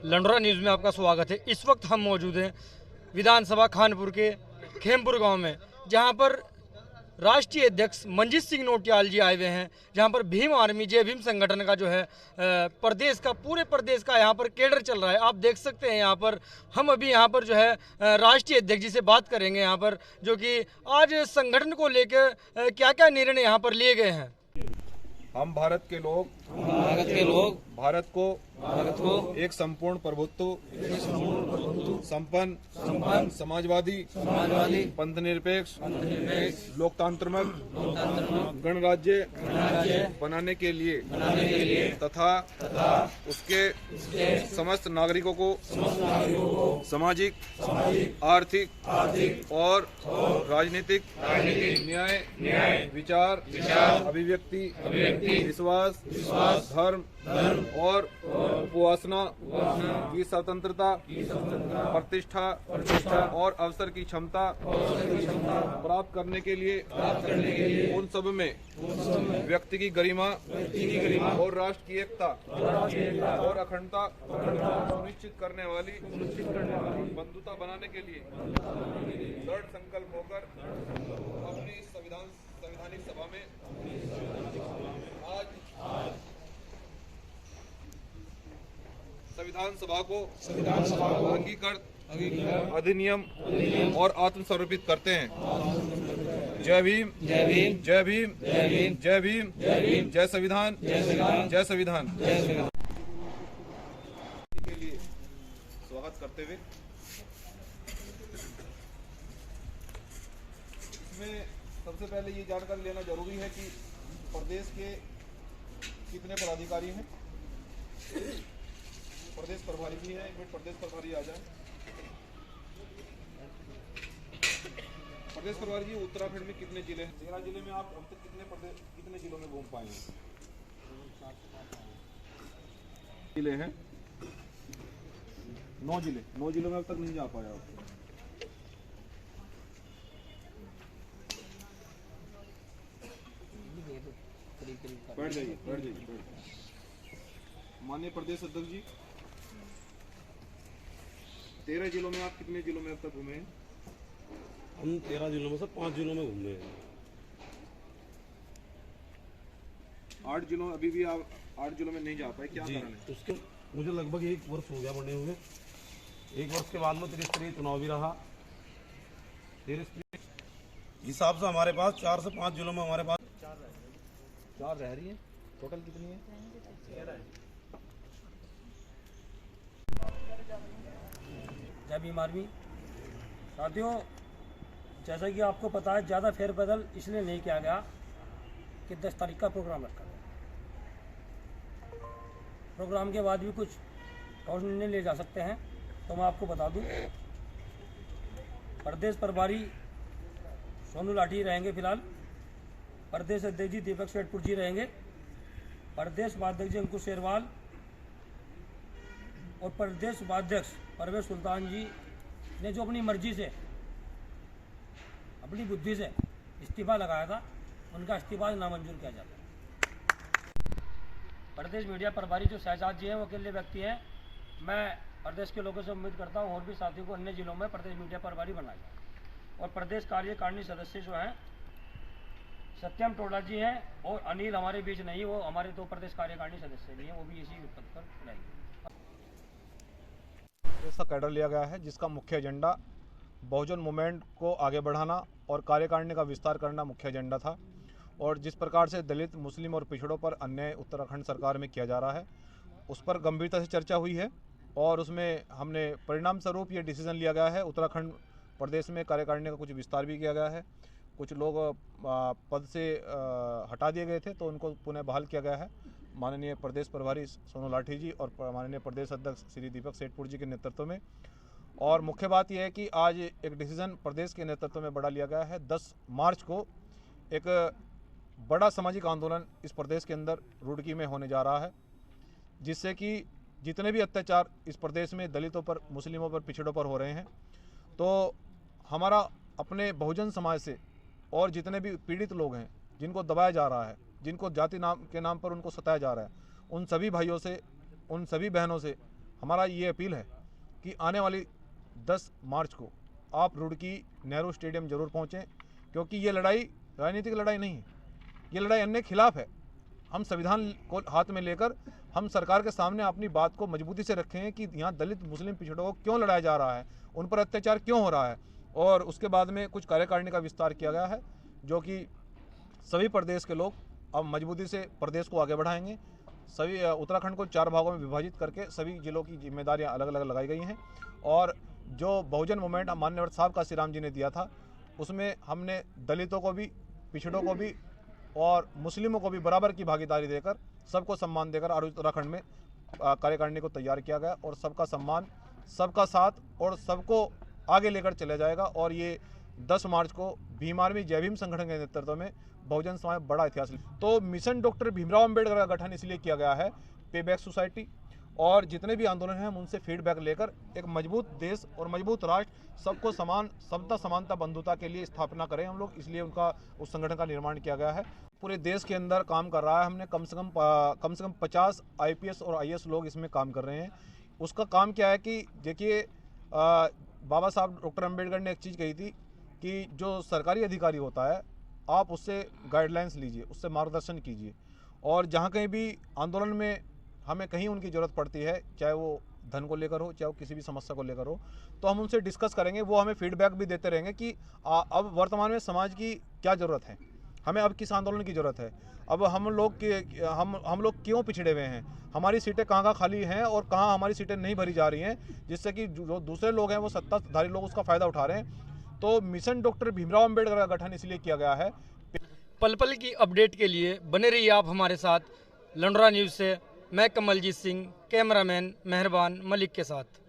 Landora news में आपका स्वागत है। इस वक्त हम मौजूद हैं विधानसभा खानपुर के खेमपुर गांव में, जहां पर राष्ट्रीय अध्यक्ष मंजीत सिंह नौटियाल जी आए हुए हैं, जहां पर भीम आर्मी जय भीम संगठन का जो है प्रदेश का, पूरे प्रदेश का यहां पर कैडर चल रहा है। आप देख सकते हैं यहाँ पर हम अभी यहाँ पर जो है राष्ट्रीय अध्यक्ष जी से बात करेंगे, यहाँ पर जो कि आज संगठन को लेकर क्या क्या निर्णय यहाँ पर लिए गए हैं। हम भारत के लोग भारत को एक संपूर्ण प्रभुत्व संपन्न समाजवादी पंथ निरपेक्ष लोकतांत्रिक गणराज्य बनाने के लिए तथा उसके समस्त नागरिकों को सामाजिक, आर्थिक और राजनीतिक न्याय, विचार, अभिव्यक्ति, विश्वास, धर्म और उपासना की स्वतंत्रता, प्रतिष्ठा और अवसर की क्षमता प्राप्त करने के लिए उन सब में व्यक्ति की गरिमा और राष्ट्र की एकता और अखंडता सुनिश्चित करने वाली बंधुता बनाने के लिए दृढ़ संकल्प होकर अपनी संवैधानिक सभा में आज संविधान सभा को अंगीकृत अधिनियम और आत्मसमर्पित करते हैं। जय भीम, जय भीम, जय भीम, जय भीम, जय भीम, जय भीम, जय संविधान, जय संविधान के लिए स्वागत करते हुए इसमें सबसे पहले ये जानकारी लेना जरूरी है कि प्रदेश के कितने पदाधिकारी हैं। प्रदेश प्रभारी भी है, एक मिनट प्रदेश प्रभारी आ जाए। प्रदेश प्रभारी जी, उत्तराखंड में कितने जिले हैं? 13 जिले में आप अब तक कितने जिलों में घूम पाए हैं? जिले हैं 9 जिलों में अब तक नहीं जा पाया आप। बैठ जाइए। माननीय प्रदेश अध्यक्ष जी, 13 जिलों में आप कितने जिलों में अब तक घूमे हैं? हम 13 जिलों में से 5 जिलों में घूमे हैं। 8 जिलों, अभी भी आप 8 जिलों में नहीं जा पाए, क्या कारण है? उसके मुझे लगभग 1 वर्ष हो गया बने हुए। 1 वर्ष के बाद में त्रिस्तरीय चुनाव भी रहा। हिसाब से हमारे पास 4 से 5 जिलों में हमारे पास 4 रह रही है। टोटल कितनी है? 13 है। जय भीम आर्मी। साथियों, जैसा कि आपको पता है, ज़्यादा फेरबदल इसलिए नहीं किया गया कि 10 तारीख का प्रोग्राम रखा गया। प्रोग्राम के बाद भी कुछ ठोस निर्णय ले जा सकते हैं, तो मैं आपको बता दूं, प्रदेश प्रभारी सोनू लाठी रहेंगे फिलहाल, प्रदेश अध्यक्ष जी दीपक सेठपुर जी रहेंगे, प्रदेश उपाध्यक्ष जी अंकुश शेरवाल और प्रदेश उपाध्यक्ष परवेज सुल्तान जी ने जो अपनी मर्जी से, अपनी बुद्धि से इस्तीफा लगाया था, उनका इस्तीफा नामंजूर किया जाता है। प्रदेश मीडिया प्रभारी जो शहजाद जी हैं, वो अकेले व्यक्ति हैं। मैं प्रदेश के लोगों से उम्मीद करता हूँ और भी साथियों को अन्य जिलों में प्रदेश मीडिया प्रभारी बनाया जाए। और प्रदेश कार्यकारिणी सदस्य जो हैं सत्यम टोडा जी हैं और अनिल हमारे बीच नहीं, वो हमारे 2 प्रदेश कार्यकारिणी सदस्य भी हैं, वो भी इसी पद पर रहेंगे। ऐसा कैडर लिया गया है जिसका मुख्य एजेंडा बहुजन मूवमेंट को आगे बढ़ाना और कार्यकारिणी का विस्तार करना मुख्य एजेंडा था। और जिस प्रकार से दलित, मुस्लिम और पिछड़ों पर अन्याय उत्तराखंड सरकार में किया जा रहा है, उस पर गंभीरता से चर्चा हुई है और उसमें हमने परिणाम स्वरूप ये डिसीजन लिया गया है। उत्तराखंड प्रदेश में कार्यकारिणी का कुछ विस्तार भी किया गया है। कुछ लोग पद से हटा दिए गए थे, तो उनको पुनः बहाल किया गया है। माननीय प्रदेश प्रभारी सोनू लाठी जी और माननीय प्रदेश अध्यक्ष श्री दीपक सेठपुर जी के नेतृत्व में। और मुख्य बात यह है कि आज एक डिसीजन प्रदेश के नेतृत्व में बड़ा लिया गया है। 10 मार्च को एक बड़ा सामाजिक आंदोलन इस प्रदेश के अंदर रुड़की में होने जा रहा है, जिससे कि जितने भी अत्याचार इस प्रदेश में दलितों पर, मुस्लिमों पर, पिछड़ों पर हो रहे हैं, तो हमारा अपने बहुजन समाज से और जितने भी पीड़ित लोग हैं, जिनको दबाया जा रहा है, जिनको जाति नाम के नाम पर उनको सताया जा रहा है, उन सभी भाइयों से, उन सभी बहनों से हमारा ये अपील है कि आने वाली 10 मार्च को आप रुड़की नेहरू स्टेडियम जरूर पहुँचें, क्योंकि ये लड़ाई राजनीतिक लड़ाई नहीं है, ये लड़ाई अन्य के खिलाफ है। हम संविधान को हाथ में लेकर हम सरकार के सामने अपनी बात को मजबूती से रखें हैं कि यहाँ दलित मुस्लिम पिछड़ों को क्यों लड़ाया जा रहा है, उन पर अत्याचार क्यों हो रहा है। और उसके बाद में कुछ कार्यकारिणी का विस्तार किया गया है, जो कि सभी प्रदेश के लोग अब मजबूती से प्रदेश को आगे बढ़ाएंगे। सभी उत्तराखंड को 4 भागों में विभाजित करके सभी जिलों की जिम्मेदारियां अलग अलग लगाई गई हैं। और जो बहुजन मूवमेंट माननीय साहब का श्रीराम जी ने दिया था, उसमें हमने दलितों को भी, पिछड़ों को भी और मुस्लिमों को भी बराबर की भागीदारी देकर, सबको सम्मान देकर आज उत्तराखंड में कार्यकारिणी को तैयार किया गया। और सबका सम्मान, सबका साथ और सबको आगे लेकर चला जाएगा। और ये 10 मार्च को भीम आर्मी जय भीम संगठन के नेतृत्व में बहुजन समाज बड़ा इतिहास। तो मिशन डॉक्टर भीमराव अम्बेडकर का गठन इसलिए किया गया है, पे बैक सोसाइटी और जितने भी आंदोलन हैं हम उनसे फीडबैक लेकर एक मजबूत देश और मजबूत राष्ट्र, सबको समान, समता समानता बंधुता के लिए स्थापना करें हम लोग, इसलिए उस संगठन का निर्माण किया गया है। पूरे देश के अंदर काम कर रहा है। हमने कम से कम 50 IPS और IAS लोग इसमें काम कर रहे हैं। उसका काम क्या है कि देखिए, बाबा साहब डॉक्टर अम्बेडकर ने एक चीज़ कही थी कि जो सरकारी अधिकारी होता है, आप उससे गाइडलाइंस लीजिए, उससे मार्गदर्शन कीजिए। और जहाँ कहीं भी आंदोलन में हमें कहीं उनकी ज़रूरत पड़ती है, चाहे वो धन को लेकर हो, चाहे वो किसी भी समस्या को लेकर हो, तो हम उनसे डिस्कस करेंगे। वो हमें फीडबैक भी देते रहेंगे कि अब वर्तमान में समाज की क्या ज़रूरत है, हमें अब किस आंदोलन की ज़रूरत है, अब हम लोग क्यों पिछड़े हुए हैं, हमारी सीटें कहाँ खाली हैं और कहाँ हमारी सीटें नहीं भरी जा रही हैं, जिससे कि जो दूसरे लोग हैं, वो सत्ताधारी लोग उसका फ़ायदा उठा रहे हैं। तो मिशन डॉक्टर भीमराव अम्बेडकर का गठन इसलिए किया गया है। पल पल की अपडेट के लिए बने रहिए आप हमारे साथ। लंडोरा न्यूज़ से मैं कमलजीत सिंह, कैमरामैन मेहरबान मलिक के साथ।